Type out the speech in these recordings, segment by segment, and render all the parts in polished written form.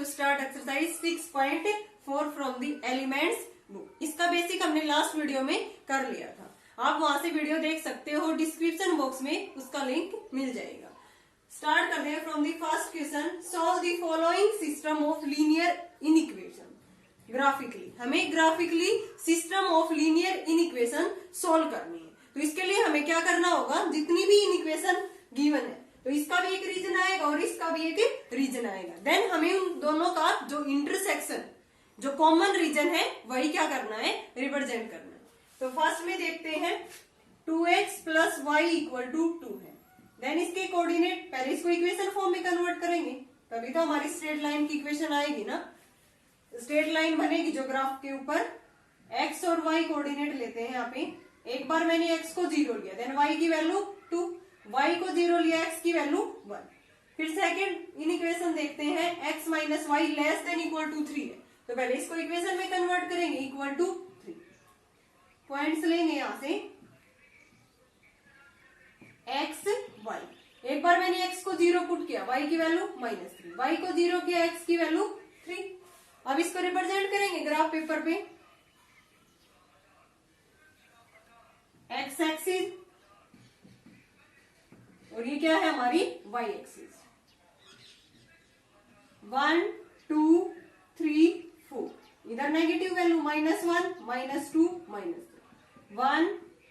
Start exercise 6.4 from the elements book. इसका basic हमने last video में कर लिया था, आप वहां से वीडियो देख सकते हो, डिस्क्रिप्शन बॉक्स में उसका लिंक मिल जाएगा। स्टार्ट करते हैं from the first question. Solve the following system of linear inequation graphically. हमें graphically system of linear inequation solve करनी है। तो इसके लिए हमें क्या करना होगा, जितनी भी इनइक्वेशन गिवन है तो इसका भी एक रीजन आएगा और इसका भी एक रीजन आएगा। देन हमें उन दोनों का जो इंटरसेक्शन, जो कॉमन रीजन है, वही क्या करना है, रिप्रेजेंट करना है। तो फर्स्ट में देखते हैं 2x plus y equal to 2 है। देन इसके कोऑर्डिनेट, पहले इसको इक्वेशन फॉर्म में कन्वर्ट करेंगे, तभी तो हमारी स्ट्रेट लाइन की इक्वेशन आएगी ना। स्ट्रेट लाइन बनेगी जो ग्राफ के ऊपर x और y कोऑर्डिनेट लेते हैं। यहाँ पे एक बार मैंने x को 0 लिया, देन y की वैल्यू 2, y को 0 लिया, x की वैल्यू 1। फिर सेकंड इन इक्वेशन देखते हैं, x minus y less than equal to 3 है। तो पहले इसको इक्वेशन में कन्वर्ट करेंगे, इक्वल टू 3। पॉइंट्स लेंगे यहां से x y। एक बार मैंने x को 0 पुट किया, y की वैल्यू -3, y को 0 किया, x की वैल्यू 3। अब इसको रिप्रेजेंट करेंगे ग्राफ पेपर पे। x एक्सिस और ये क्या है हमारी y एक्सिस। 1 2 3 4, इधर नेगेटिव वैल्यू -1 -2 -3, 1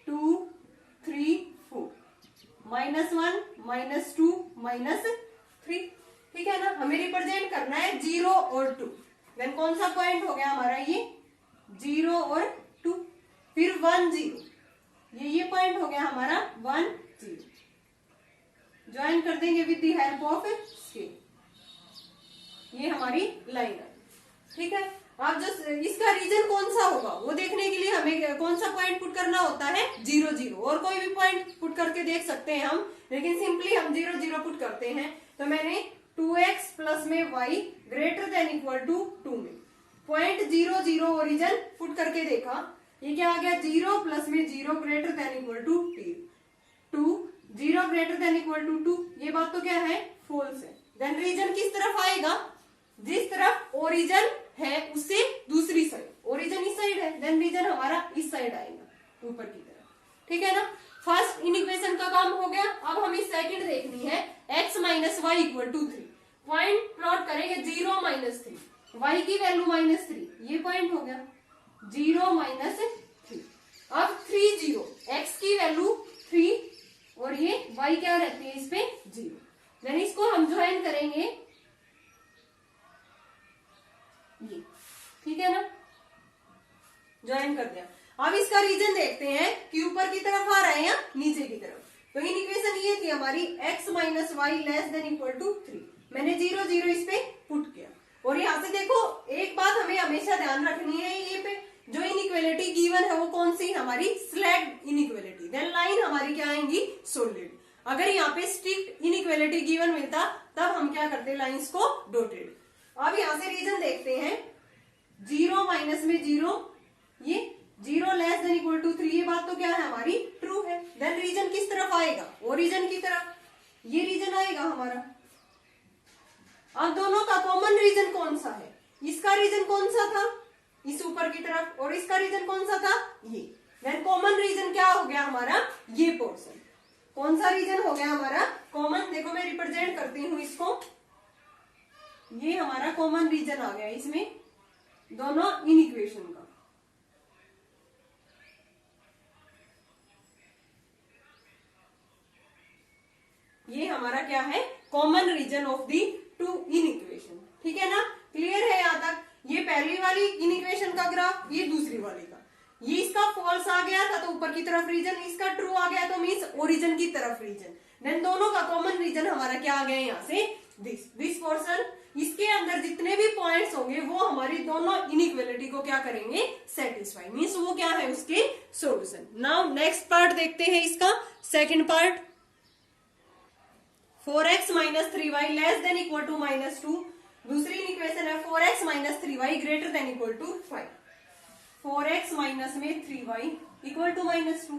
2 3 4, -1 -2 -3। ठीक है ना। हमें रिप्रेजेंट करना है 0 और 2। देन कौन सा पॉइंट हो गया हमारा, ये 0 और 2। फिर 1 0, ये पॉइंट हो गया हमारा 1 0। ज्वाइन कर देंगे with the help of scale. ये हमारी लाइन है। ठीक है। अब जो इसका रीजन कौन सा होगा वो देखने के लिए हमें कौन सा पॉइंट पुट करना होता है, 0 0। और कोई भी पॉइंट पुट करके देख सकते हैं हम, लेकिन सिंपली हम 0 0 पुट करते हैं। तो मैंने 2x प्लस में y greater than equal to 2 में पॉइंट 0 0 ओरिजन पुट करके देखा, ये क्या आ गया, 0 प्लस में 0 greater than equal to 2, 0 greater than equal to 2। ये बात तो क्या है, फॉल्स है। देन रीजन किस तरफ आएगा, जिस तरफ ओरिजन है उससे दूसरी साइड। ओरिजन इस साइड है, देन रीजन हमारा इस साइड आएगा, ऊपर की तरफ। ठीक है ना। फर्स्ट इनइक्वेशन का काम हो गया। अब हमें सेकंड देखनी है, x minus y equal to 3। Point plot करेंगे 0 -3, y की वैल्यू -3, ये पॉइंट हो गया 0 -3। अब 3 0, x की वैल्यू 3 और ये y क्या रहती है इस पे 0। देन इसको हम ज्वाइन करेंगे, ये। ठीक है ना, ज्वाइन कर दिया। अब इसका रीजन देखते हैं कि ऊपर की तरफ आ रहा है या नीचे की तरफ। तो इन इक्वेशन ये थी हमारी x minus y less than equal to 3। मैंने 0 0 इस पे पुट किया। और यहाँ से देखो, एक बात हमें हमेशा ध्यान रखनी है, ये पे जो इनइक्वालिटी गिवन है वो कौन सी, हमारी स्लैक्ड इनइक्वालिटी। देन लाइन हमारी क्या आएंगी, सॉलिड। अगर यहाँ पे स्ट्रिक्ट इनइक्वालिटी गिवन मिलता तब हम क्या करते, लाइंस को डॉटेड। अब यहाँ से रीजन देखते हैं, 0 माइनस में 0, ये 0 लेस देन इक्वल टू 3, ये बात तो क्या है हमारी ट्रू है। देन रीजन किस तरफ आएगा, ओरिजन की तरफ, ये रीजन आएगा हमारा। अब दोनों का कॉमन रीजन कौन सा है, इसका रीजन कौन सा था, इस ऊपर की तरफ, और इसका रीजन कौन सा था, ये। देन कॉमन रीजन क्या हो गया हमारा, ये पोर्शन। कौन सा रीजन हो गया हमारा कॉमन, देखो मैं रिप्रेजेंट करती हूँ इसको, ये हमारा कॉमन रीजन आ गया इसमें दोनों इन इक्वेशन का। ये हमारा क्या है, common region of the two inequation. ठीक है ना, क्लियर है यहाँ तक। ये पहली वाली इन इक्वेशन का ग्राफ, ये दूसरी वाली का। ये इसका फॉल्स आ गया था तो ऊपर की तरफ रीजन, इसका ट्रू आ गया तो मीन्स ओरिजिन की तरफ रीजन। देन दोनों का कॉमन रीजन हमारा क्या आ गया यहाँ से, दिस पोर्शन। इसके अंदर जितने भी पॉइंट्स होंगे वो हमारी दोनों इनइक्वालिटी को क्या करेंगे, सेटिस्फाई, मीन्स वो क्या है, उसके सॉल्यूशन। नाउ नेक्स्ट पार्ट देखते हैं इसका, second part. 4x minus 3y less than equal to -2। दूसरी इक्वेशन है 4x minus 3y greater than equal to 5। 4x minus में 3y इक्वल टू -2।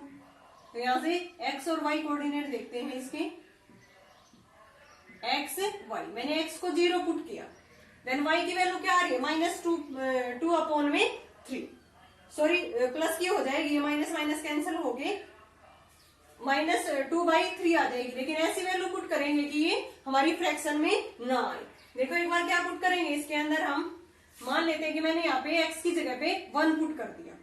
तो यहां से x और y कोऑर्डिनेट देखते हैं इसके, x y। मैंने x को 0 पुट किया, देन y की वैल्यू क्या आ रही है -2 अपॉन में 3, सॉरी प्लस की हो जाएगी, माइनस माइनस कैंसिल हो गए, -2/3 आ जाएगी। लेकिन ऐसी वैल्यू पुट करेंगे कि ये हमारी फ्रैक्शन में ना आए। देखो एक बार क्या पुट करेंगे, इसके अंदर हम मान लेते हैं कि मैंने यहाँ पे x की जगह पे 1 पुट कर दिया,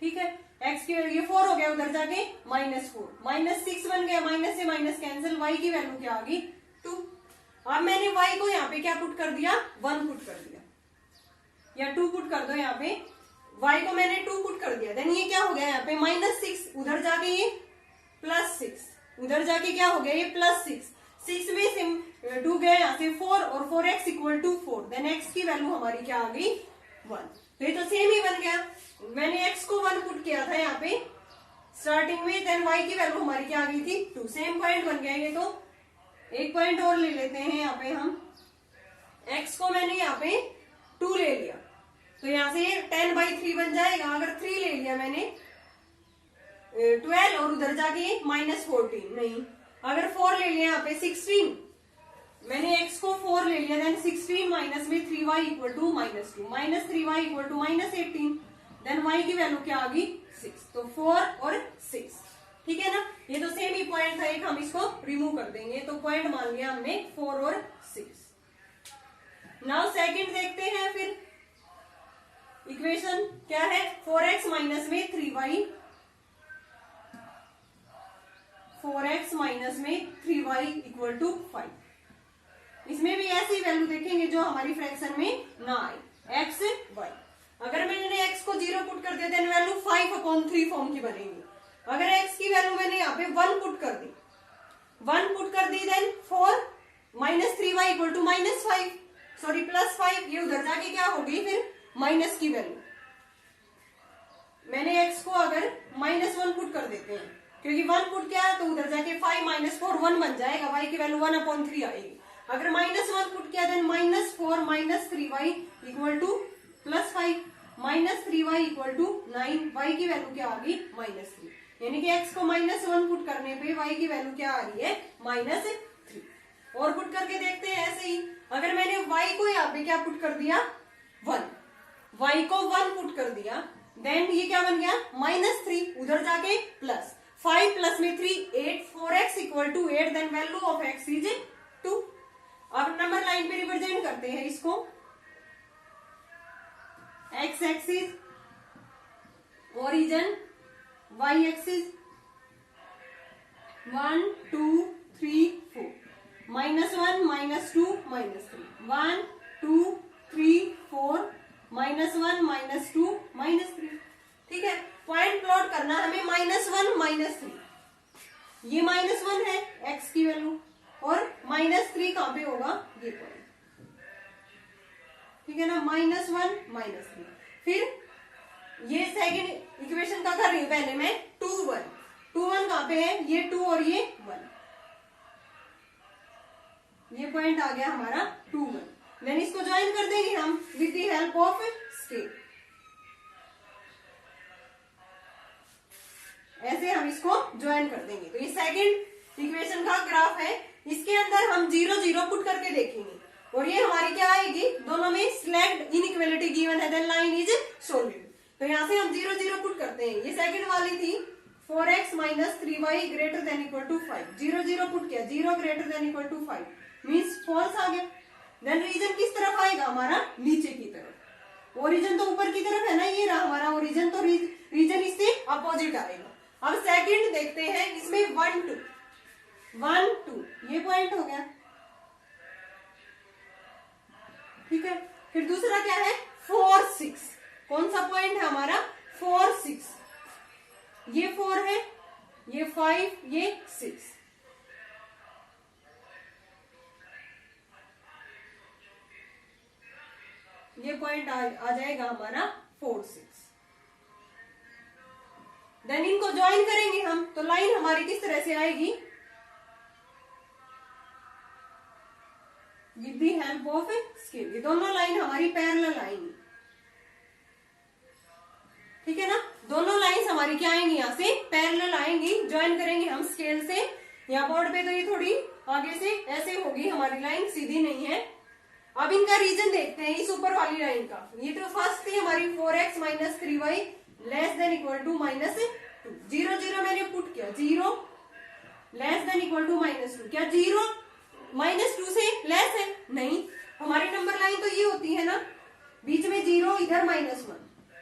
ठीक है। x की ये 4 हो गया, उधर जाके -4, -6 बन गया, माइनस से माइनस कैंसिल, y की वैल्यू क्या आ गई 2। अब मैंने y को यहाँ पे क्या पुट कर दिया 1 पुट कर दिया, या 2 पुट कर दो, यहाँ पे y को मैंने 2 पुट कर दिया। देन ये क्या हो गया यहाँ पे -6, उधर जाके ये +6, उधर जाके क्या हो गया ये +6, 6 में से 2 गया यहाँ से 4 और 4x = 4, देन x की वैल्यू हमारी क्या आ गई 1। तो ये तो सेम ही बन गया, मैंने x को 1 पुट किया था यहाँ पे स्टार्टिंग में, देन y की वैल्यू हमारी क्या आ गई थी 2, सेम पॉइंट बन गया ये। तो एक पॉइंट और ले लेते हैं, यहाँ पे हम x को मैंने यहाँ पे 2 ले लिया, तो यहाँ से 10/3 बन जाएगा। अगर 3 ले लिया मैंने 12 और उधर जाके -14, नहीं, अगर 4 ले लिया यहाँ पे 16, मैंने x को 4 ले लिया, देन 16 माइनस में 3y = -2, -3y = -18, देन y की वैल्यू क्या आ गई 6, तो 4 और 6, ठीक है ना। ये तो सेम ही पॉइंट था एक, हम इसको रिमूव कर देंगे, तो पॉइंट मान लिया हमने 4 और 6। नाउ सेकंड देखते हैं, फिर इक्वेशन क्या है, 4x माइनस में 3y, 4x माइनस में 3y = 5। इसमें भी ऐसी वैल्यू देखेंगे जो हमारी फ्रैक्शन में ना आए, x y। अगर मैंने x को 0 पुट कर दिया, देन वैल्यू 5/3 फॉर्म की बनेगी। अगर x की वैल्यू मैंने यहाँ पे 1 पुट कर दी, 1 पुट कर दी, देन 4 -3y = -5, सॉरी +5, ये उधर जाके क्या हो गई फिर माइनस की वैल्यू। मैंने x को अगर -1 पुट कर देते हैं, क्योंकि 1 पुट किया तो उधर जाके 5 - 4 1 बन जाएगा, y की वैल्यू 1/3 आएगी। अगर -1 पुट किया, देन -4 - 3y = +5, -3y = 9, y की वैल्यू क्या आ गई -3, यानी कि x को -1 पुट करने पे y की वैल्यू क्या आ रही है -3। और पुट करके देखते हैं ऐसे ही, अगर मैंने y को यहाँ पे क्या पुट कर दिया 1, y को 1 पुट कर दिया, देन ये क्या बन गया -3, उधर जाके +5 + में 3 8, 4x = 8, then value of x is 2। अब नंबर लाइन पे रिप्रेजेंट करते हैं इसको, x axis origin, y axis 1 2 3 4, -1 -2 -3, 1 2 3 4, -1 -2 -3, ठीक है। पॉइंट प्लॉट करना हमें -1 -3, ये -1 है x की वैल्यू, और -3 कहां पे होगा ये पॉइंट, ठीक है ना, -1 -3। फिर ये सेकंड इक्वेशन का कर रही हूं पहले मैं 2 1, 2 1 कहां पे है, ये 2 और ये 1, ये पॉइंट आ गया हमारा 2 1। देन इसको ज्वाइन कर देंगे हम with the help of scale, ऐसे हम इसको ज्वाइन कर देंगे। तो ये सेकंड इक्वेशन का ग्राफ है, इसके अंदर हम 0 0 पुट करके देखेंगे, और ये हमारी क्या आएगी, दोनों में सिलेक्ट इनइक्वालिटी गिवन है, देन लाइन इज सॉल्यूड। तो यहाँ से हम 0 0 पुट करते हैं। ये सेकंड वाली थी 4x - 3y > 5, 0 0 पुट किया, 0 > 5 मीन्स फॉल्स आ गया। देन रीजन किस तरफ आएगा हमारा, नीचे की तरफ, ओरिजिन तो ऊपर की तरफ है ना, ये रहा हमारा ओरिजिन, तो रीजन इससे अपोजिट आएगा। अब सेकंड देखते हैं, इसमें 1 2 1 2 ये पॉइंट हो गया, ठीक है। फिर दूसरा क्या है 4 6, कौन सा पॉइंट है हमारा 4 6, ये 4 है, ये 5, ये 6, ये पॉइंट आ जाएगा हमारा 4 6। देन इनको ज्वाइन करेंगे हम, तो लाइन हमारी किस तरह से आएगी, with the help of scale. ये दोनों लाइन हमारी पैरेलल आएंगी, ठीक है ना, दोनों लाइंस हमारी क्या आएंगी, यहाँ से पैरेलल आएंगी, ज्वाइन करेंगे हम स्केल से। यहाँ बोर्ड पे तो ये थोड़ी आगे से ऐसे होगी हमारी लाइन, सीधी नहीं है, अब इनका रीजन देखते हैं इस ऊपर वाली लाइन का। ये तो फर्स्ट थी हमारी 4x minus 3y less than equal to -2। 0 0 मैंने पुट किया, 0 लेस देन इक्वल टू -2। क्या 0 -2 से लेस है? नहीं, हमारी नंबर लाइन तो ये होती है ना, बीच में 0 इधर -1,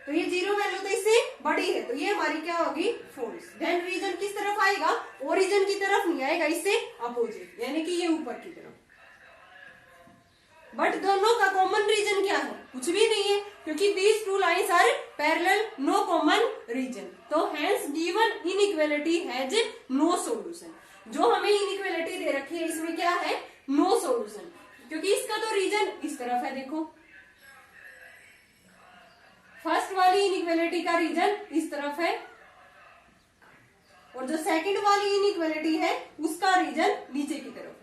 तो ये 0 वैल्यू तो इससे बड़ी है, तो ये हमारी क्या होगी? फॉल्स। देन रीजन किस तरफ आएगा? ओरिजिन की तरफ नहीं आएगा, इससे अपोजिट, यानी कि ये ऊपर की तरफ। बट दोनों का कॉमन रीजन क्या है? कुछ भी नहीं है, क्योंकि these two lines are parallel, no common region. तो hence given inequality has no solution. जो हमें इनइक्वालिटी दे रखी है इसमें क्या है? नो सॉल्यूशन, क्योंकि इसका तो रीजन इस तरफ है। देखो फर्स्ट वाली इनइक्वालिटी का रीजन इस तरफ है, और जो सेकंड वाली इनइक्वालिटी है उसका रीजन नीचे की तरफ है।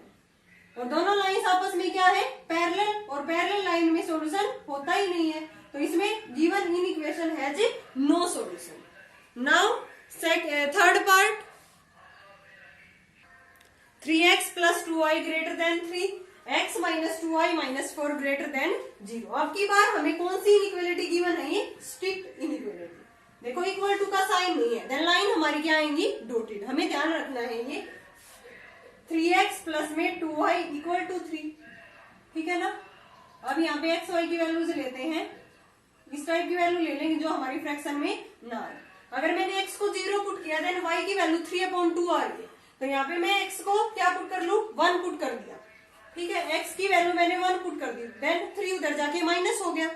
और दोनों लाइंस आपस में क्या है? पैरेलल, और पैरेलल लाइन में सॉल्यूशन होता ही नहीं है, तो इसमें given inequation has no solution. Now third part, 3x plus 2y greater than 3, x minus 2y minus 4 greater than 0। अब की बार हमें कौन सी इनइक्वालिटी गिवन है? ये स्ट्रिक्ट इनइक्वालिटी। देखो इक्वल टू का साइन नहीं है, देन लाइन हमारी क्या आएंगी? डॉटेड। हमें ध्यान रखना है ये 3x प्लस में 2y इक्वल टू 3, ठीक है ना। अब यहाँ पे x y की वैल्यूज लेते हैं, इस टाइप की वैल्यू ले लेंगे जो हमारी फ्रैक्शन में ना आए। अगर मैंने x को 0 पुट किया, देन y की वैल्यू 3/2 आ रही है, तो यहाँ पे मैं x को क्या पुट कर लू? 1 पुट कर दिया, ठीक है। x की वैल्यू मैंने 1 पुट कर दी, देन 3 उधर जाके माइनस हो गया,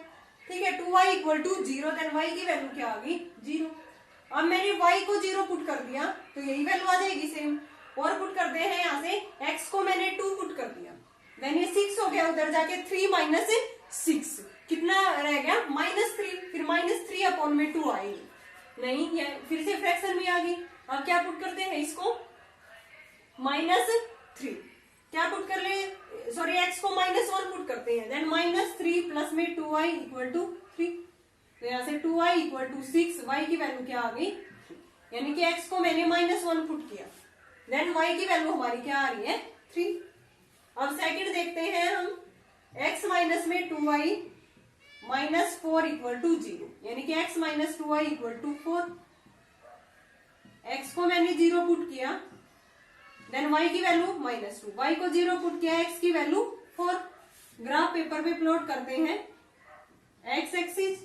ठीक है। 2y equal to 0, then y की वैल्यू क्या आ गई? 0। अब मैंने y को 0 पुट कर दिया, तो यही वैल्यू आ जाएगी सेम। और पुट करते हैं यहाँ से, x को मैंने 2 पुट कर दिया, देन ये 6 हो गया, उधर जाके 3 माइनस 6, कितना रह गया? -3। फिर -3/2 आएगी, नहीं ये फिर से फ्रैक्शन में आ गई। अब क्या पुट करते हैं इसको? -3 क्या पुट कर ले, सॉरी x को -1 पुट करते हैं, देन -3 प्लस में 2y इक्वल टू 3, तो यहाँ से 2y इक्वल टू 6, y की वैल्यू क्या आ गई? 3। यानी कि x को मैंने -1 पुट किया, देन y की वैल्यू हमारी क्या आ रही है? 3। अब सेकंड देखते हैं हम, x माइनस में 2y माइनस 4 इक्वल टू 0, यानी कि x minus 2y equal to 4। x को मैंने 0 पुट किया, देन y की वैल्यू -2, y को 0 पुट किया, x की वैल्यू 4। ग्राफ पेपर पे प्लॉट करते हैं, x एक्सिस,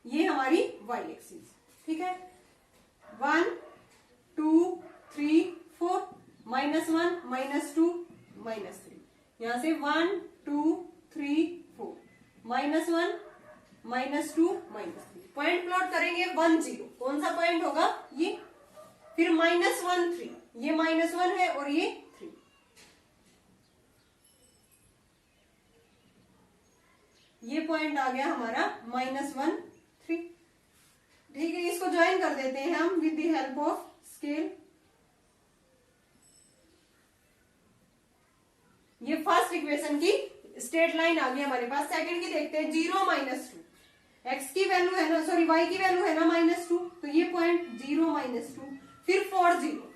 ये हमारी y एक्सिस, ठीक है। 1 2 3 4, -1 -2 -3, यहां से 1 2 3 4, -1 -2 -3। पॉइंट प्लॉट करेंगे 1 0, कौन सा पॉइंट होगा? ये। फिर -1 3, ये -1 है और ये 3, ये पॉइंट आ गया हमारा -1 3, ठीक है। इसको ज्वाइन कर देते हैं हम with the help of scale. ये फर्स्ट इक्वेशन की स्ट्रेट लाइन आ गई हमारे पास। सेकंड की देखते हैं, 0 -2, x की वैल्यू है ना, सॉरी y की वैल्यू है ना -2, तो ये पॉइंट 0 -2, फिर 4 0,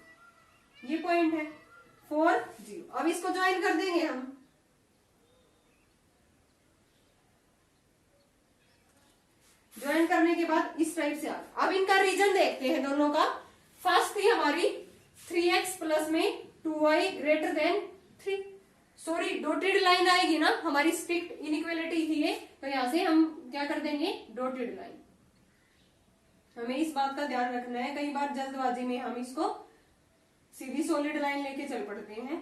ये पॉइंट है 4 0। अब इसको ज्वाइन कर देंगे हम, ज्वाइन करने के बाद इस टाइप से अब इनका रीजन देखते हैं दोनों का। फर्स्ट थी हमारी 3x प्लस में 2y greater than 3, sorry dotted line आएगी ना, हमारी स्ट्रिक्ट इनइक्वालिटी थी ये, तो यहां से हम क्या कर देंगे? Dotted line. हमें इस बात का ध्यान रखना है, कई बार जल्दबाजी में हम इसको सीधी सॉलिड लाइन लेके चल पड़ते हैं।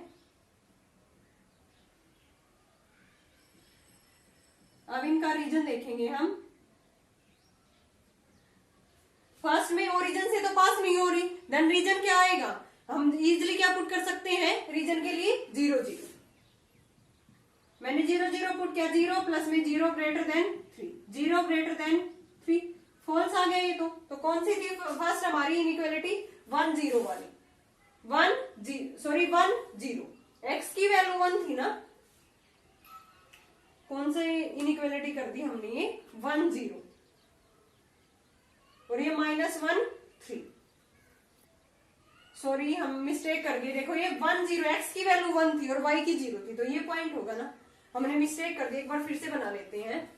अब इनका रीजन देखेंगे हम। फर्स्ट में ओरिजिन से तो पास नहीं हो रही, देन रीजन क्या आएगा? हम इजिली क्या पुट कर सकते हैं रीजन के लिए? 0 0। मैंने 0 0 पुट किया, 0 प्लस में 0 greater than 3, 0 greater than 3, false आ गया ये तो कौन सी थी फर्स्ट हमारी इनइक्वालिटी? 1 0 वाली, 1 0। x की वैल्यू 1 थी ना, कौन सी इनइक्वालिटी कर दी हमने? ये 1 0, और ये -1 3, सॉरी हम मिस्टेक कर गए, देखो ये 1 0, एक्स की वैल्यू 1 थी और वाई की 0 थी, तो ये पॉइंट होगा ना, हमने मिस्टेक कर दी। एक बार फिर से बना लेते हैं,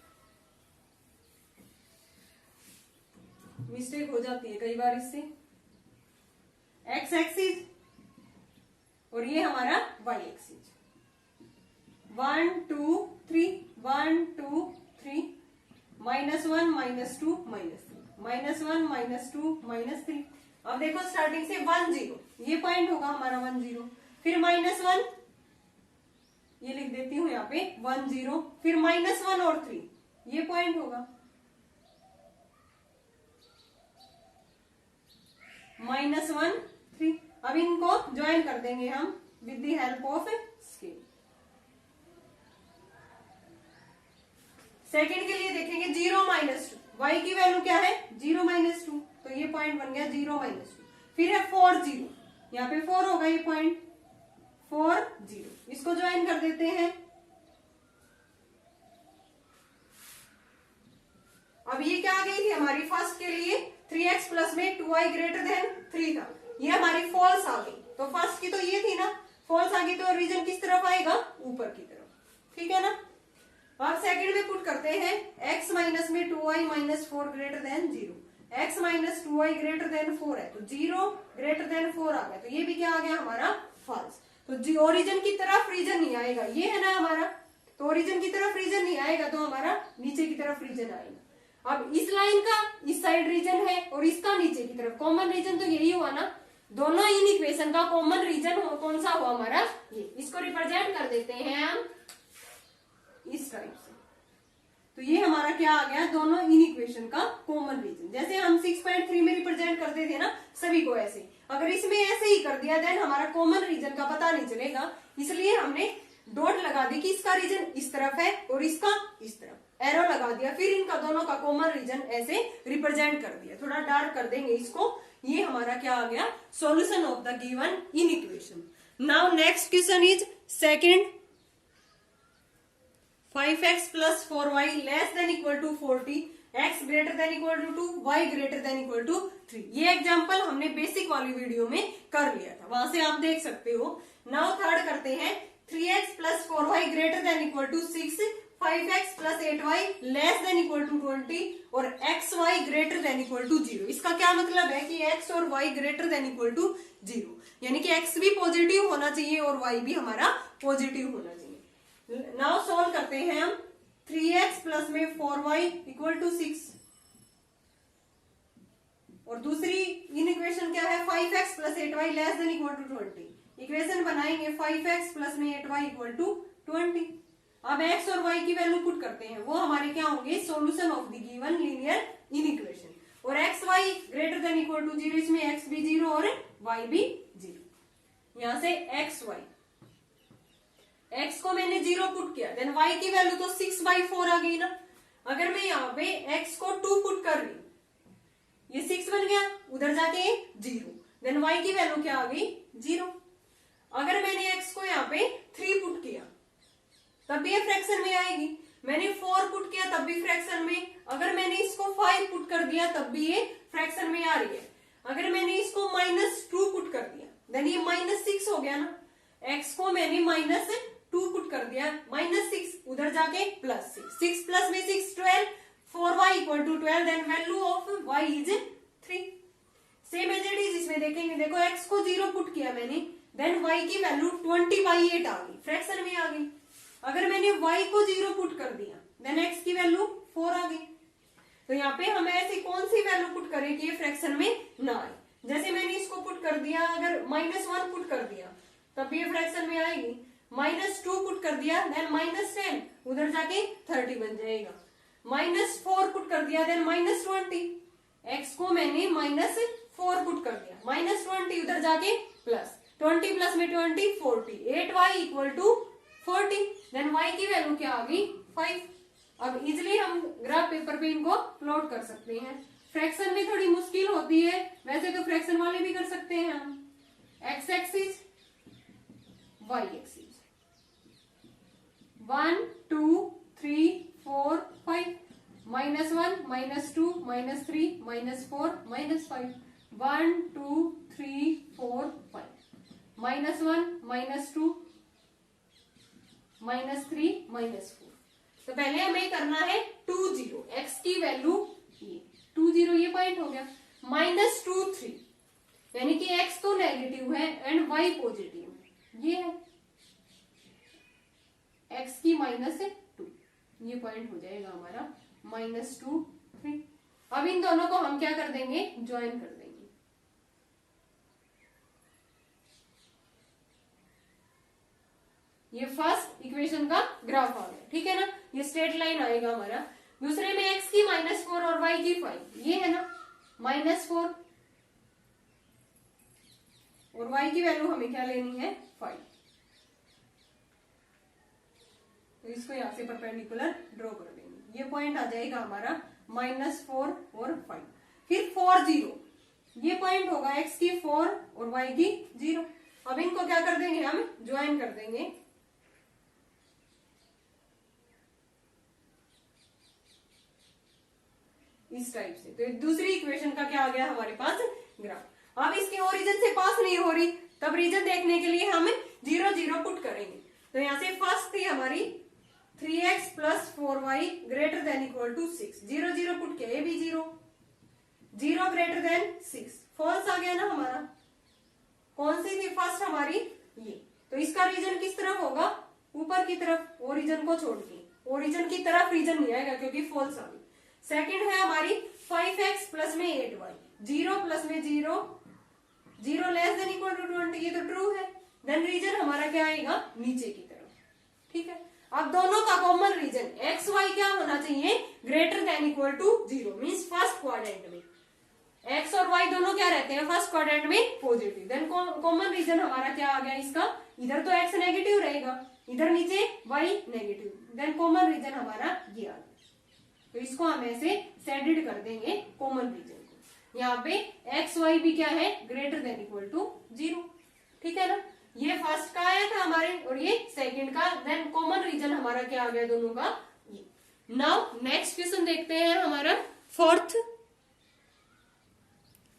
मिस्टेक हो जाती है कई बार इससे। एक्स एक्सिस और ये हमारा वाई एक्सिस, 1 2 3 1 2 3 -1 -2 -3 -1 -2 -3। अब देखो स्टार्टिंग से 1 0, ये पॉइंट होगा हमारा 1 0, फिर -1, ये लिख देती हूं यहाँ पे 1 0, फिर -1 और 3, ये पॉइंट होगा -1 3। अब इनको ज्वाइन कर देंगे हम with the help of scale. Second के लिए देखेंगे 0 -2, y की वैल्यू क्या है 0 -2, तो ये पॉइंट बन गया 0 -2। फिर है 4 0, यहाँ पे 4 होगा ये पॉइंट 4 0, इसको ज्वाइन कर देते हैं। अब ये क्या आ गई थी हमारी फर्स्ट के लिए 3x प्लस में 2y ग्रेटर देन 3 था, ये हमारी फॉल्स आ गई। तो फर्स्ट की तो ये थी ना, फॉल्स आ गई तो रीजन किस तरफ आएगा, ऊपर की तरफ, ठीक है ना। अब सेकंड में पुट करते हैं x माइनस में 2y minus 4 greater than 0, x minus 2y greater then 4 है, तो 0 ग्रेटर देन 4 आ गया, तो ये भी क्या आ गया हमारा फॉल्स। तो ओरिजिन की तरफ रीजन नहीं आएगा, ये है ना हमारा, तो ओरिजिन की तरफ रीजन नहीं आएगा तो हमारा नीचे की तरफ रीजन आएगा। अब इस लाइन का इस साइड रीजन है और इसका नीचे की तरफ कॉमन रीजन, तो यही हुआ ना, दोनों इन इक्वेशन का कॉमन रीजन कौन सा हुआ हमारा, ये। इसको रिप्रेजेंट कर देते हैं हम इस टाइप से, तो ये हमारा क्या आ गया, दोनों इन इक्वेशन का कॉमन रीजन। जैसे हम 6.3 में रिप्रेजेंट करते थे ना सभी को ऐसे, अगर इसमें ऐसे ही कर दिया देन हमारा कॉमन रीजन का पता नहीं चलेगा, इसलिए हमने डॉट लगा दी कि इसका रीजन इस तरफ है और इसका इस तरफ, एरो लगा दिया, फिर इनका दोनों का कॉमन रीजन ऐसे रिप्रेजेंट कर दिया। थोड़ा डार्क कर देंगे इसको, ये हमारा क्या आ गया, solution of the given in equation. Now next question is second, 5x plus 4y less than equal to 40, x greater than equal to 2, y greater than equal to 3। ये एग्जांपल हमने बेसिक वाली वीडियो में कर लिया था, वहां से आप देख सकते हो। नाउ थर्ड करते हैं 3x plus 4y greater than equal to 6, 5x plus 8y less than equal to 20 और xy greater than equal to 0। इसका क्या मतलब है कि x और y greater than equal to 0, यानी कि x भी पॉजिटिव होना चाहिए और y भी हमारा पॉजिटिव होना चाहिए। नाउ सॉल्व करते हैं हम, 3x प्लस में 4y इक्वल टू 6 और दूसरी इन इक्वेशन क्या है 5x plus 8y less than equal to 20। Equation बनाएंगे 5x प्लस में 8y इक्वल टू 20। अब x और y की वैल्यू पुट करते हैं, वो हमारे क्या होंगे, solution of the given linear inequation. और x y greater than equal to 0, इसमें x भी 0 और y भी 0। यहां से एक्स वाई, x को मैंने 0 पुट किया, देन y की वैल्यू तो 6/4 आ गई ना। अगर मैं यहाँ पे x को 2 पुट कर रही, ये 6 बन गया, उधर जाके 0, देन y की वैल्यू क्या आ गई 0। अगर मैंने x को यहाँ पे 3 पुट किया तब भी ये फ्रैक्शन में आएगी, मैंने 4 पुट किया तब भी फ्रैक्शन में, अगर मैंने इसको 5 पुट कर दिया तब भी ये फ्रैक्शन में आ रही है। अगर मैंने इसको -2 पुट कर दिया देन ये -6 हो गया ना। x को मैंने -2 पुट कर दिया, -6, उधर जाके +6, 6 प्लस में 6 12, 4y equal to 12, then value of y is 3। Same as it is इसमें देखेंगे, देखो x को 0 पुट किया मैंने, देन y की वैल्यू 20/8 आ गई, फ्रैक्शन में आ गई। अगर मैंने y को 0 पुट कर दिया देन x की वैल्यू 4 आ गई। तो यहाँ पे हमें ऐसी कौन सी वैल्यू पुट करें कि ये फ्रैक्शन में ना आए। जैसे मैंने इसको पुट कर दिया, अगर -1 पुट कर दिया तब भी ये फ्रैक्शन में आएगी, -2 पुट कर दिया देन -10, उधर जाके 30 बन जाएगा, -4 पुट कर दिया देन -20, x को मैंने -4 पुट कर दिया, -20 उधर जाके +20 प्लस में 20 40, 8y equal to 40, then y की वैल्यू क्या आ गई 5। अब इजिली हम ग्राफ पेपर पे इनको प्लॉट कर सकते हैं। फ्रैक्शन में थोड़ी मुश्किल होती है, वैसे तो फ्रैक्शन वाले भी कर सकते हैं हम। x axis y axis 1 2 3 4 5, -1 -2 -3 -4 -5, 1 2 3 4 5 -1 -2 -3 -4। तो पहले हमें करना है 2 0, x की वैल्यू ये 2 0 ये पॉइंट हो गया। -2 3 यानी कि x तो नेगेटिव है एंड y पॉजिटिव है, ये है x की -2, ये पॉइंट हो जाएगा हमारा -2 3। अब इन दोनों को हम क्या कर देंगे, ज्वाइन कर देंगे। ये फर्स्ट इक्वेशन का ग्राफ आ गया, ठीक है ना, ये स्ट्रेट लाइन आएगा हमारा। दूसरे में x की -4 और y की 5, ये है ना -4 और y की वैल्यू हमें क्या लेनी है 5। तो इसको यहां से परपेंडिकुलर ड्रॉ कर देंगे, ये पॉइंट आ जाएगा हमारा -4 और 5। फिर 4 0, ये पॉइंट होगा x की 4 और y की 0। अब इनको क्या कर देंगे, हम ज्वाइन कर देंगे। इस टाइप से, तो दूसरी इक्वेशन का क्या आ गया हमारे पास ग्राफ। अब इसके ओरिजिन से पास नहीं हो रही, तब रीजन देखने के लिए हम 0 0 पुट करेंगे। तो यहां से फर्स्ट थी हमारी 3x + 4y greater than equal to 6, 0 0 put किया, ये भी 0 0 ग्रेटर देन 6, फॉल्स आ गया ना हमारा। कौन सी थी फर्स्ट हमारी, ये। तो इसका रीजन किस तरफ होगा, ऊपर की तरफ, ओरिजिन को छोड़ के। ओरिजिन की तरफ रीजन नहीं आएगा क्योंकि फॉल्स आ गई। सेकंड है हमारी 5x प्लस में 8y, 0 प्लस में 0, 0 लेस देन इक्वल टू 20, ये तो ट्रू है। देन रीजन हमारा क्या आएगा, नीचे की तरफ, ठीक है। अब दोनों का कॉमन रीजन एक्स वाई क्या होना चाहिए, greater than equal to 0, means first quadrant में एक्स और वाई दोनों क्या रहते हैं, फर्स्ट क्वाड्रेंट में पॉजिटिव। देन कॉमन रीजन हमारा क्या आ गया इसका, इधर तो एक्स नेगेटिव रहेगा, इधर नीचे y negative, then common region हमारा ये आ गया। तो इसको हम ऐसे सेडेड कर देंगे कॉमन रीजन को। यहाँ पे एक्स वाई भी क्या है, ग्रेटर देन इक्वल टू 0, ठीक है ना। ये फर्स्ट का आया था हमारे और ये सेकंड का। देन कॉमन रीजन हमारा क्या आ गया दोनों का, ये। नाउ नेक्स्ट क्वेश्चन देखते हैं हमारा फोर्थ।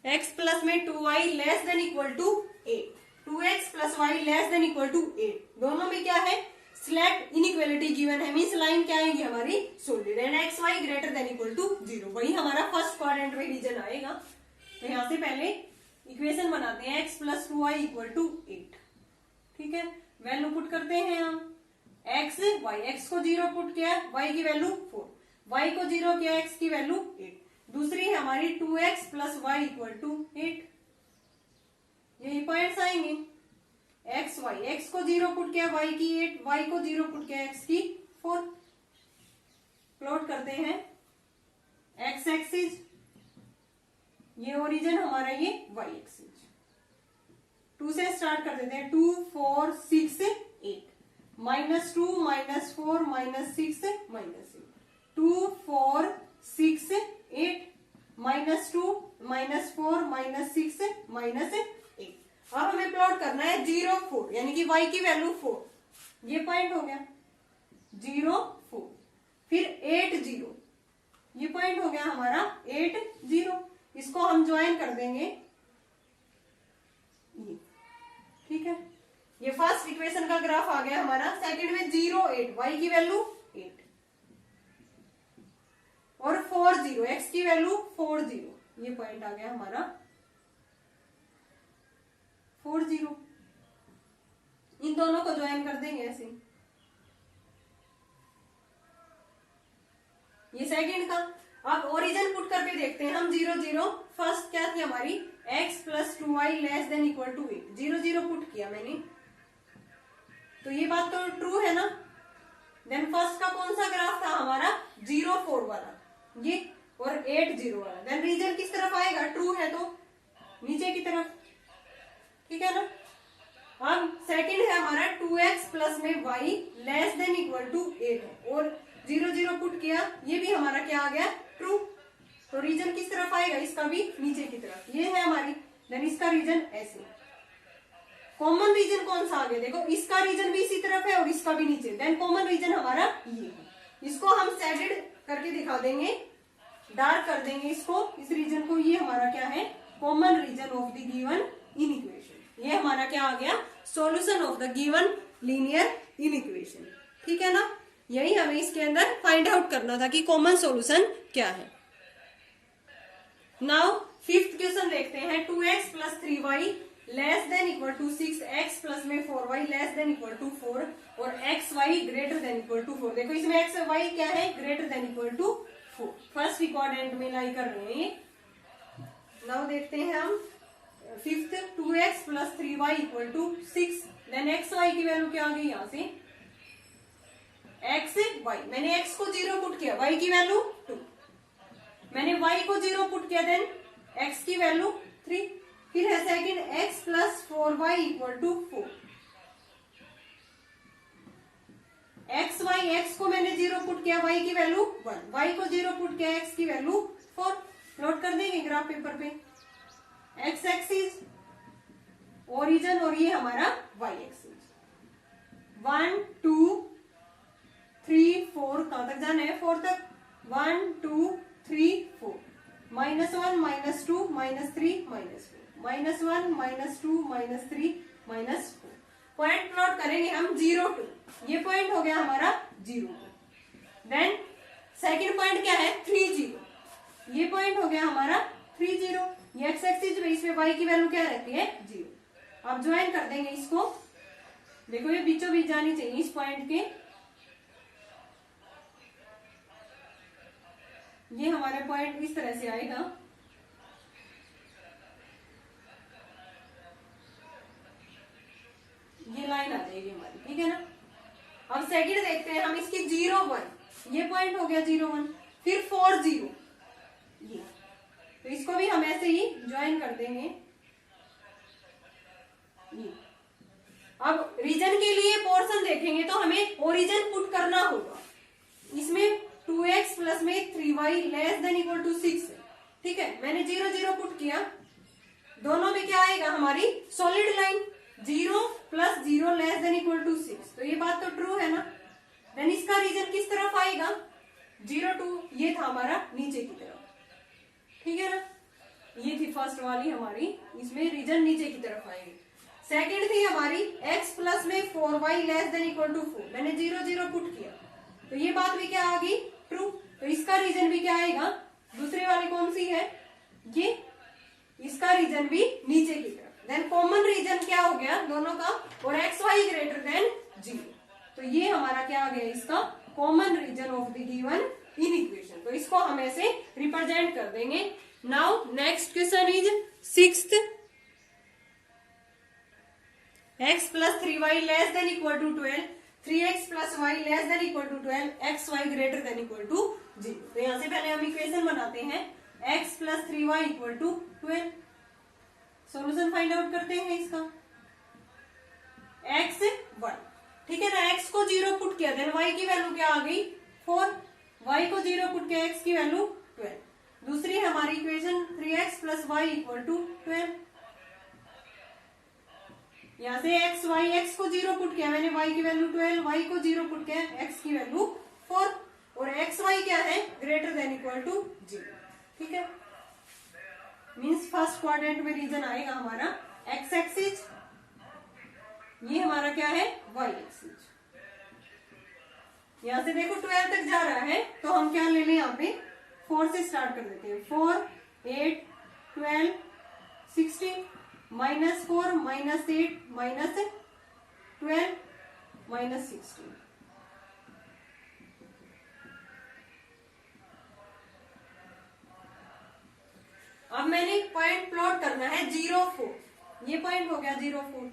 x प्लस में 2y less than equal to 8, 2x plus y less than equal to 8, दोनों में क्या है, स्लैक इनइक्वालिटी गिवन है, मींस लाइन क्या आएगी हमारी, solid. And x y greater than equal to 0, वही हमारा फर्स्ट क्वाड्रेंट में रीजन आएगा। तो यहां से पहले इक्वेशन बनाते हैं, x plus 2y equal to 8, ठीक है। वैल्यू पुट करते हैं हम, x y, x को 0 पुट किया, y की वैल्यू 4, y को 0 किया, x की वैल्यू 8। दूसरी है हमारी 2x plus y equal to 8, यही पॉइंट्स आएंगे। एक्स वाई, एक्स को 0 पुट किया, y की 8, y को 0 पुट किया, x की 4। प्लॉट करते हैं x एक्सिस, ये ओरिजिन हमारा, ये y एक्सिस। 2 से स्टार्ट कर देते हैं, 2 4 6 8, -2 -4 -6 -8, 2 4 6 8, -2 -4 -6 -8। अब हमें प्लॉट करना है 0 4, यानी कि y की वैल्यू 4, ये पॉइंट हो गया 0 4। फिर 8 0, ये पॉइंट हो गया हमारा 8 0। इसको हम ज्वाइन कर देंगे, ये, ठीक है। ये फर्स्ट इक्वेशन का ग्राफ आ गया हमारा। सेकंड में 0 8, y की वैल्यू 8 और 4 0, x की वैल्यू 4 0, ये पॉइंट आ गया हमारा 4 0। इन दोनों को ज्वाइन कर देंगे ऐसे। ये सेकंड का। अब ओरिजिन पुट करके देखते हैं हम, 0 0, फर्स्ट क्या थी हमारी, x plus 2y less than equal to 8, 0 0 put किया मैंने, तो ये बात तो ट्रू है ना। देन फर्स्ट का कौन सा ग्राफ था हमारा, 0 4 वाला, ये, और 8 0 वाला। देन रीजन किस तरफ आएगा, ट्रू है तो नीचे की तरफ, ठीक है ना। अब सेकंड है हमारा 2x प्लस में y less than equal to 8 है, और 0 0 पुट किया, ये भी हमारा क्या आ गया, ट्रू। तो रीजन किस तरफ आएगा, इसका भी नीचे की तरफ, ये है हमारी। देन इसका रीजन ऐसे। कॉमन रीजन कौन सा आ गया, देखो इसका रीजन भी इसी तरफ है और इसका भी नीचे। देन कॉमन रीजन हमारा ये है। इसको हम शेडेड करके दिखा देंगे, डार्क कर देंगे इसको, इस रीजन को, ये हमारा क्या है, common region of the given inequation. ये हमारा क्या आ गया, solution of the given linear inequation. ठीक है ना, यही हमें इसके अंदर फाइंड आउट करना था कि कॉमन सॉल्यूशन क्या है। नाउ फिफ्थ क्वेश्चन देखते हैं। 2x plus 3y less than equal to 6, x plus में 4y less than equal to 4 और xy greater than equal to 4। देखो इसमें x और y क्या है, greater than equal to 4। First रिकॉर्डेंट में लाई कर रहे हैं। नाउ देखते हैं हम fifth, 2x plus 3y equal to 6, then xy की वैल्यू क्या आ गई यहाँ से, x y, मैंने x को 0 पुट किया, y की वैल्यू 2, मैंने y को 0 पुट किया, देन x की वैल्यू 3। फिर है second, x plus 4y equal to 4, x को मैंने 0 पुट किया, y की वैल्यू 1, y को 0 पुट किया, x की वैल्यू 4। नोट कर देंगे ग्राफ पेपर पे, x एक्सिस ओरिजिन और ये हमारा y एक्सिस। 1 2 3 4, कहां तक जाना है, 4 तक। 1 2 3 4, -1 -2 -3 -4, -1 -2 -3 -4। पॉइंट प्लॉट करेंगे हम 0 2, ये पॉइंट हो गया हमारा 0 2। देन सेकंड पॉइंट क्या है, 3 0, ये पॉइंट हो गया हमारा 3 0। ये एक्स एक्सिस में, इसमें y की वैल्यू क्या रहती है, 0। अब ज्वाइन कर देंगे इसको, देखो ये बीचों बीच जानी चाहिए इस पॉइंट के। ये हमारे पॉइंट इस तरह से आएगा, ये लाइन आ जाएगी हमारी। ठीक है ना, अब सेकंड देखते हैं हम इसकी 0 1, ये पॉइंट हो गया 0 1। फिर 4 0, ये, तो इसको भी हम ऐसे ही ज्वाइन कर देंगे ये। अब रीजन के लिए पोर्शन देखेंगे तो हमें ओरिजिन पुट करना होगा। इसमें 2x प्लस में 3y less than equal to 6 है। ठीक है, मैंने 0 0 पुट किया, दोनों में क्या आएगा, हमारी solid line. 0 plus 0 less than equal to 6, तो ये बात तो ट्रू है ना। देन इसका रीजन किस तरफ आएगा, 0 2, ये था हमारा नीचे की तरफ। ठीक है ना, ये थी फर्स्ट वाली हमारी, इसमें रीजन नीचे की तरफ आएगी। सेकंड थी हमारी x प्लस में 4y less than equal to 4, मैंने 0 0 पुट किया, तो ये बात भी क्या आ गई, ट्रू। तो इसका रीजन भी क्या आएगा, दूसरी वाली कौन सी है, ये, इसका रीजन भी नीचे की तरफ। देन कॉमन रीजन क्या हो गया दोनों का, और xy ग्रेटर देन 0, तो ये हमारा क्या आ गया, इसका common region of the given inequation. तो इसको हम ऐसे रिप्रेजेंट कर देंगे। Now next question is sixth, x plus 3y less than equal to 12, 3x plus y less than equal to 12, xy greater than equal to 0। तो यहां से पहले हम इक्वेशन बनाते हैं, x plus 3y equal to 12। Solution find out करते हैं इसका, x 1। ठीक है ना, x को 0 पुट किया, देन y की वैल्यू क्या आ गई, 4, y को 0 पुट किया, x की वैल्यू 12। दूसरी हमारी equation 3x plus y equal to 12। यहां से x को 0 पुट किया मैंने, y की वैल्यू 12, y को 0 पुट किया, x की वैल्यू 4, और xy क्या है, ग्रेटर देन इक्वल टू 0। ठीक है, मींस फर्स्ट क्वाड्रेंट में रीजन आएगा हमारा x एक्सिस, ये हमारा क्या है, y एक्सिस। यहां से देखो 12 तक जा रहा है, तो हम क्या ले लें, यहाँ पे 4 से स्टार्ट कर देते हैं। 4 8 12 16, -4 -8 -12 -16। अब मैंने पॉइंट प्लॉट करना है 0 4, ये पॉइंट हो गया 0 4।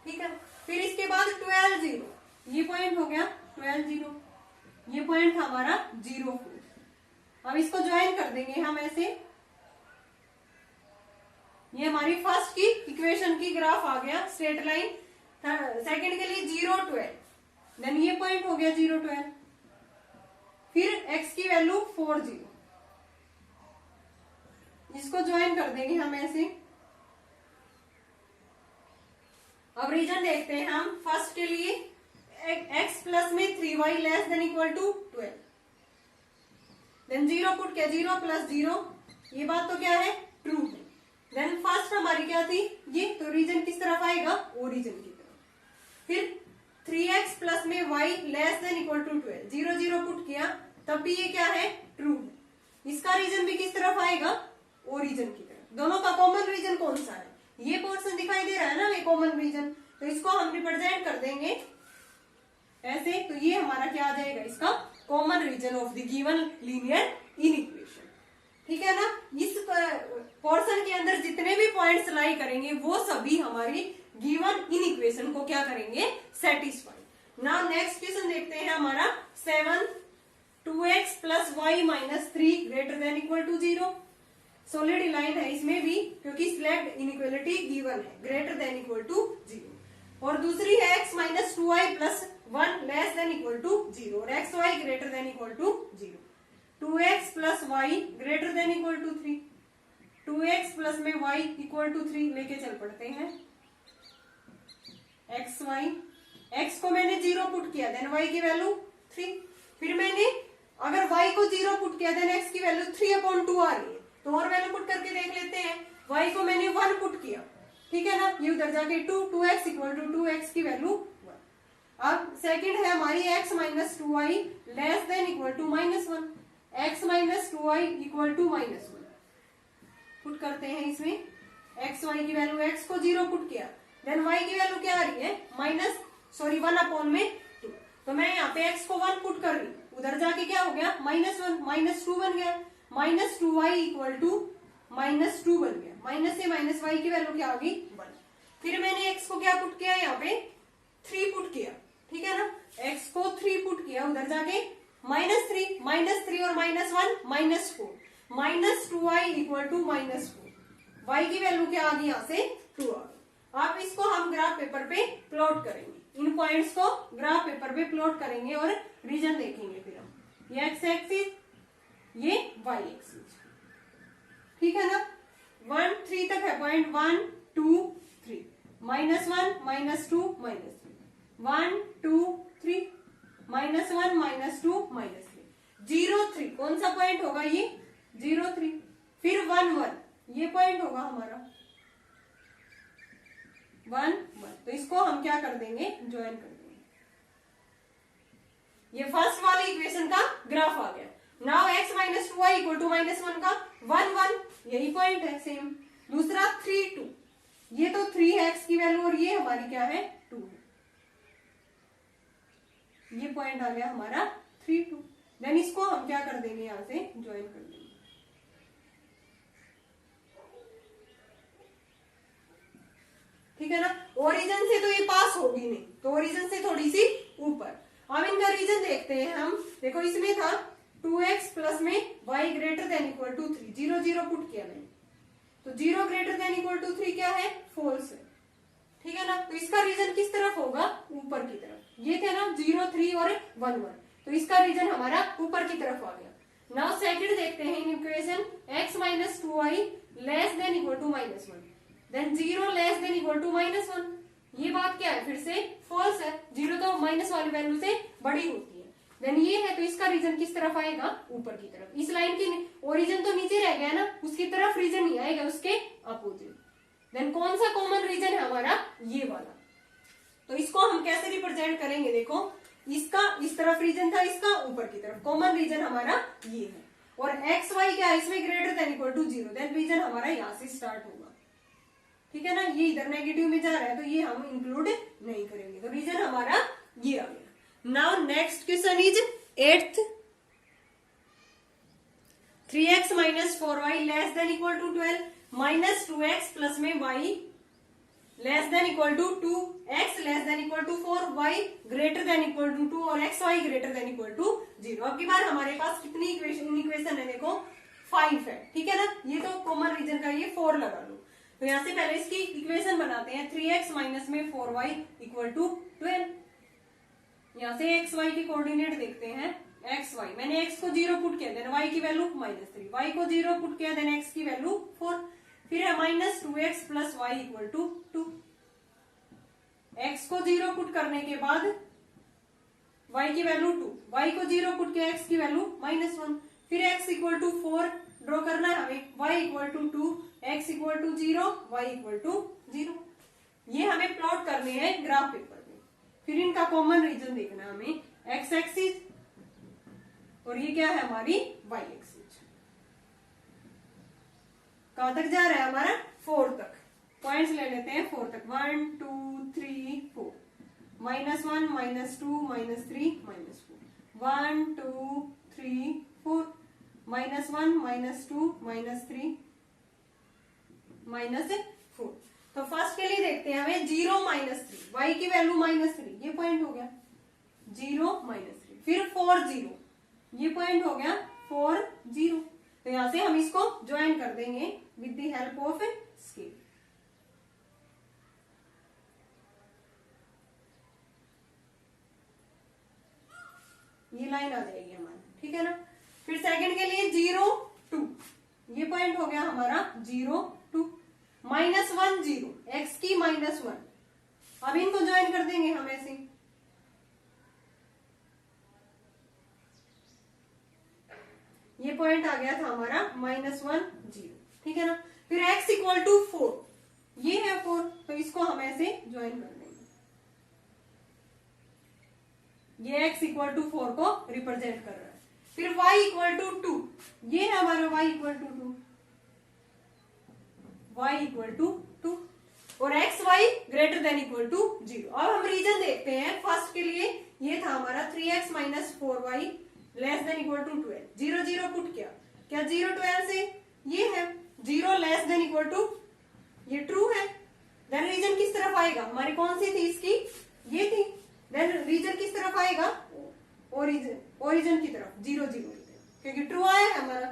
ठीक है, फिर इसके बाद 12 0, ये पॉइंट हो गया 12 0, ये पॉइंट था हमारा 0 4। अब इसको ज्वाइन कर देंगे हम ऐसे, ये हमारी फर्स्ट की इक्वेशन की ग्राफ आ गया, स्ट्रेट लाइन। सेकंड के लिए 0 12, देन ये पॉइंट हो गया 0 12। फिर x की वैल्यू 4 0, इसको ज्वाइन कर देंगे हम ऐसे। अब रीजन देखते हैं हम, फर्स्ट के लिए x प्लस में 3y less than equal to 12, then 0 put किया, 0 प्लस 0, ये बात तो क्या है, ट्रू है। देन फर्स्ट हमारी क्या थी ये, तो रीजन किस तरफ आएगा, ओरिजिन की तरफ। फिर 3x प्लस में y less than equal to 12, 0 0 put किया, तब भी ये क्या है, ट्रू है। इसका रीजन भी किस तरफ आएगा, ओरिजिन की तरफ। दोनों का कॉमन रीजन कौन सा है, ये पोर्शन दिखाई दे रहा है ना, ये कॉमन रीजन, तो इसको हम रिप्रेजेंट कर देंगे ऐसे, तो ये हमारा क्या आ जाएगा, इसका common region of the given linear inequation. ठीक है ना। इस पोर्शन के अंदर जितने भी पॉइंट्स लाई करेंगे वो सभी हमारी गिवन इनइक्वेशन को क्या करेंगे, सेटिस्फाई। नाउ नेक्स्ट क्वेश्चन देखते हैं हमारा 7, 2x plus y minus 3 greater than equal to 0। Solid line है इसमें भी, क्योंकि सिलेक्ट इनइक्वालिटी गिवन है, ग्रेटर देन इक्वल टू 0। और दूसरी है x minus 2y plus 1 less than equal to 0 और x y greater than equal to 0। 2x plus y greater than equal to 3, 2x plus में y इक्वल टू 3 लेके चल पड़ते हैं। एक्स वाई, x को मैंने 0 पुट किया, देन y की वैल्यू 3। फिर मैंने अगर y को 0 पुट किया, देन x की वैल्यू 3/2 आ रही है, तो और वैल्यू पुट करके देख लेते हैं। y को मैंने 1 पुट किया, ठीक है ना, ये उधर जाके 2x इक्वल टू 2x की वैल्यू 1। अब सेकंड है हमारी x minus 2y less than equal to -1, x minus 2y equal to -1 put करते हैं इसमें। x y की वैल्यू, x को 0 पुट किया, देन y की वैल्यू क्या आ रही है, 1/2। तो मैं यहाँ पे x को 1 पुट कर रही हूँ, उधर जाके क्या हो गया, -1 -2 बन गया, -2y इक्वल टू -2 बन गया, माइनस से माइनस y की वैल्यू क्या होगी, 1। फिर मैंने x को क्या पुट किया, यहाँ पे 3 पुट किया, ठीक है ना, x को 3 पुट किया, उधर जाके -3 और -1 -4, -2y इक्वल टू -4, y की वैल्यू क्या आ गई, यहाँ से 2 आ गई। अब इसको हम ग्राफ पेपर पे प्लॉट करेंगे, इन पॉइंट्स को ग्राफ पेपर पे प्लॉट करेंगे और रीजन देखेंगे। फिर हम ये x एक्सिस, ये y एक्सिस, ठीक है ना। 1 3 तक है पॉइंट, 1 2 3, -1 -2 -3, 1 2 3, -1 -2 -3, 0 3 कौन सा पॉइंट होगा, ये 0 3। फिर 1 1 ये पॉइंट होगा हमारा 1 1, तो इसको हम क्या कर देंगे, ज्वाइन कर देंगे। ये फर्स्ट वाली इक्वेशन का ग्राफ आ गया। Now x minus 2y equal to -1 का 1 1, यही पॉइंट है सेम। दूसरा 3 2, ये तो 3 है x की वैल्यू, और ये हमारी क्या है, 2 है, ये पॉइंट आ गया हमारा 3 2। देन इसको हम क्या कर देंगे, यहां से ज्वाइन कर देंगे। ठीक है ना। ओरिजिन से तो ये पास होगी नहीं, तो ओरिजिन से थोड़ी सी ऊपर। अब इनका रीजन देखते हैं हम। देखो इसमें था 2x प्लस में y greater than equal to 3, 0 0 put किया मैंने, तो 0 ग्रेटर देन इक्वल टू 3 क्या है, फॉल्स है, ठीक है ना। तो इसका रीजन किस तरफ होगा, ऊपर की तरफ। ये थे ना 0 3 और 1 1, तो इसका रीजन हमारा ऊपर की तरफ आ गया। नाउ सेकंड देखते हैं inequation, x minus 2y less than equal to -1, then 0 less than equal to -1। ये बात क्या है, फिर से फॉल्स है, 0 तो माइनस वाली वैल्यू से बड़ी होती है। देन ये है, तो इसका रीजन किस तरफ आएगा, ऊपर की तरफ। इस लाइन की ओरिजिन तो नीचे रह गया ना, उसकी तरफ रीजन नहीं आएगा, उसके अपोजिट। देन कौन सा कॉमन रीजन है हमारा, ये वाला। तो इसको हम कैसे रिप्रेजेंट करेंगे, देखो इसका इस तरफ रीजन था, इसका ऊपर की तरफ, कॉमन रीजन हमारा ये है। और एक्स वाई क्या है, इसमें greater than equal to 0, then region हमारा यहाँ से स्टार्ट होगा, ठीक है ना। ये इधर नेगेटिव में जा रहा है, तो ये हम इंक्लूड नहीं करेंगे, तो रीजन हमारा ये आ गया। Now next question is 8th, 3x minus 4y less than equal to 12, minus 2x plus में y less than equal to 2, x less than equal to 4, y greater than equal to 2 और x y greater than equal to 0। अब की बार हमारे पास कितनी equation है, देखो 5 है, ठीक है ना। ये तो कॉमन रीजन का, ये 4 लगा लो। तो यहाँ से पहले इसकी इक्वेशन बनाते हैं, 3x माइनस में 4y इक्वल टू 12। यहाँ से एक्स वाई के कोऑर्डिनेट देखते हैं, एक्स वाई, मैंने x को 0 पुट किया, देन y की वैल्यू -3, y को 0 पुट किया, देन x की वैल्यू 4, फिर है minus 2x plus y equal to 2। x को 0 पुट करने के बाद y की वैल्यू 2, y को 0 पुट किया, x की वैल्यू -1, फिर x इक्वल टू 4 ड्रॉ करना है हमें, y equal to 2, x equal to 0, y equal to 0। ये हमें प्लॉट करने हैं ग्राफ पेपर में। फिर इनका कॉमन रीजन देखना है हमें, x एक्सिस और ये क्या है हमारी y एक्सिस। कहां तक जा रहा है हमारा 4 तक। पॉइंट्स ले लेते हैं 4 तक, 1 2 3 4, -1 -2 -3 -4, 1 2 3 4, -1 -2 -3 -4। तो फर्स्ट के लिए देखते हैं हमें 0 -3, y की वैल्यू -3, ये पॉइंट हो गया 0 -3। फिर 4 0, ये पॉइंट हो गया 4 0। तो यहां से हम इसको ज्वाइन कर देंगे with the help of scale. ये लाइन आ जाएगी हमारी, ठीक है ना। फिर सेकंड के लिए 0 2, ये पॉइंट हो गया हमारा 0 2, -1 0, x की -1। अब इनको ज्वाइन कर देंगे हम ऐसे, ये पॉइंट आ गया था हमारा -1 0, ठीक है ना। फिर x इक्वल टू 4, ये है 4, तो इसको हम ऐसे ज्वाइन कर देंगे। ये x इक्वल टू 4 को रिप्रेजेंट कर रहा है। फिर y इक्वल टू 2, ये है हमारा y equal to 2, y equal to 2 और x y greater than equal to 0। अब हम रीजन देखते हैं। फर्स्ट के लिए ये था हमारा 3x - 4y less than equal to 12, 0 0 put किया, क्या 0 12 से ये है 0 लेस देन इक्वल टू, ये ट्रू है। देन रीजन किस तरफ आएगा, हमारी कौन सी थी इसकी, ये थी। देन रीजन किस तरफ आएगा, ओरिजिन की तरफ 0 0, क्योंकि ट्रू आया है हमारा।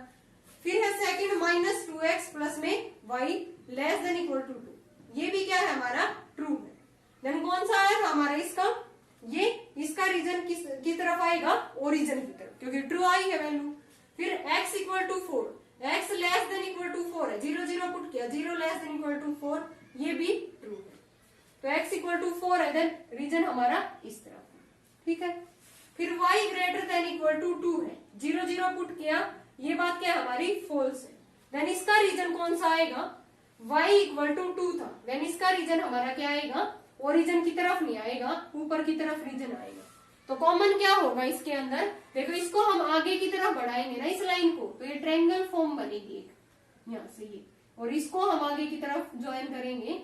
फिर है सेकंड -2x प्लस में y less than equal to 2, ये भी क्या है हमारा ट्रू है। देन कौन सा आया था हमारा इसका, ये इसका रीजन किस तरफ आएगा, ओरिजिन की तरफ, क्योंकि ट्रू आई है वैल्यू। फिर x equal to 4, x less than equal to 4 है, 0 0 पुट किया, 0 लेस देन इक्वल टू 4, ये भी ट्रू है। तो x इक्वल टू 4 है, देन रीजन हमारा इस तरफ है, ठीक है। फिर y greater than equal to 2 है, 0 0 पुट किया, ये बात क्या हमारी फॉल्स है। देन इसका रीजन कौन सा आएगा, y इक्वल टू 2 था, देन इसका रीजन हमारा क्या आएगा, ओरिजिन की तरफ नहीं आएगा, ऊपर की तरफ रीजन आएगा। तो कॉमन क्या होगा इसके अंदर, देखो इसको हम आगे की तरफ बढ़ाएंगे ना इस लाइन को, तो ये ट्रायंगल फॉर्म बनेगी एक यहां से ये, और इसको हम आगे की तरफ ज्वाइन करेंगे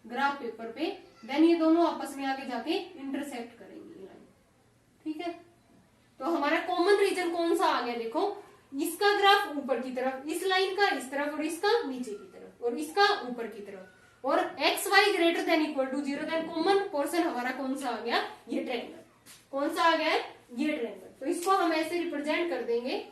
ग्राफ पेपर पे। देन ये दोनों आपस में आगे जाके इंटरसेक्ट करेंगे ये लाइन, ठीक है। तो हमारा कॉमन रीजन कौन सा आ गया, देखो इसका ग्राफ ऊपर की तरफ, इस लाइन का इस तरफ, और इसका नीचे की तरफ, और इसका ऊपर की तरफ, और x y greater than equal to 0। Then common portion हमारा कौन सा आ गया, ये ट्रायंगल। कौन सा आ गया है, ये ट्रायंगल। तो इसको हम ऐसे रिप्रेजेंट कर देंगे,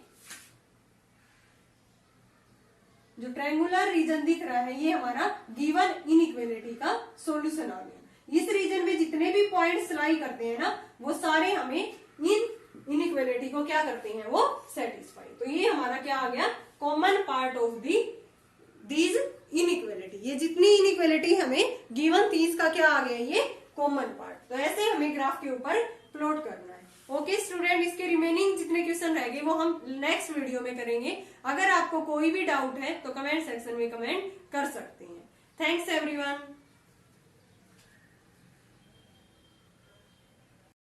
जो ट्रायंगुलर रीजन दिख रहा है ये हमारा गिवन इनइक्वालिटी का सॉल्यूशन आ गया। इस रीजन में जितने भी पॉइंट्स लाई करते हैं ना, वो सारे हमें इनइक्वालिटी को क्या करते हैं, वो सेटिस्फाई। तो ये हमारा क्या आ गया, common part of these inequality. ये जितनी इनइक्वालिटी हमें गिवन थी इसका क्या आ गया, ये कॉमन पार्ट। तो ऐसे हमें ग्राफ के ऊपर प्लॉट करना है। ओके स्टूडेंट, इसके रिमेनिंग जितने क्वेश्चन रह गए वो हम नेक्स्ट वीडियो में करेंगे। अगर आपको कोई भी डाउट है तो कमेंट सेक्शन में कमेंट कर सकते हैं। Thanks everyone.